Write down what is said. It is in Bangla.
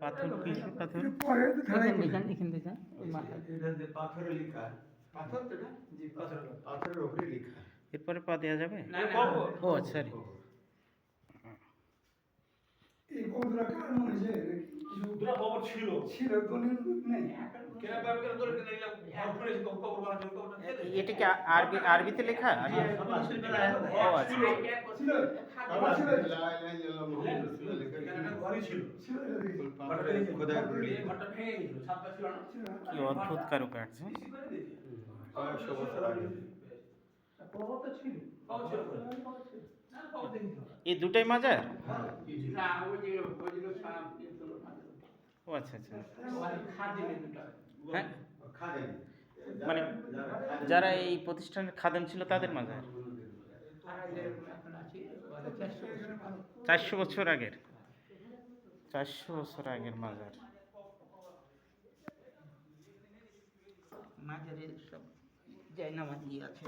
পাথর কিসের পাথর? পরে তো ঢালাই এখান করলেন। এখান থেকে ওই মাথা এটা যে পাথরে লেখা, পাথর তো এটা? জি পাথরের উপরে লেখা। এরপরে পা দেওয়া যাবে? না, না, কবর। ও সরি। এই কবরটা কার মনে হয়েছে? কিছু দুটো কবর ছিল। ছিল, দলিল নেই। কেন পাবে কেন ধরে কেন নিলাম? ঘর করে কবর বানাতে কবরটা কে দেবে? এটা কি আরবিতে লেখা? ও আচ্ছা। ছিল, আবার ছিল। এখানে একটা ঘরই ছিল। ছিল এটা দেখি। খোদাই করে লেখা। ঘরটা ভেঙে গেছিল, ছাদটা ছিল না। ছিল না? কি অদ্ভুত কারুকার্য। বেশি করে দিয়েছে। কয়েকশো বছর আগে। কবর তো ছিল। কবর ছিল। না কবর দেখিনি তো। এই দুটাই মাজার? না, ওইগুলো সব এগুলো মাথা। ও আচ্ছা আচ্ছা। ওখানে খাদিমে দুটো। হ্যাঁ, খাদেন। মানে যারা এই প্রতিষ্ঠানের খাদেম ছিল তাদের মাজার? আর যেরকম এখন আছে, ওরা 400 বছর। 400 বছর আগের? 400 বছর আগের মাজার। মাঝারে সব জায়নামাজি আছে।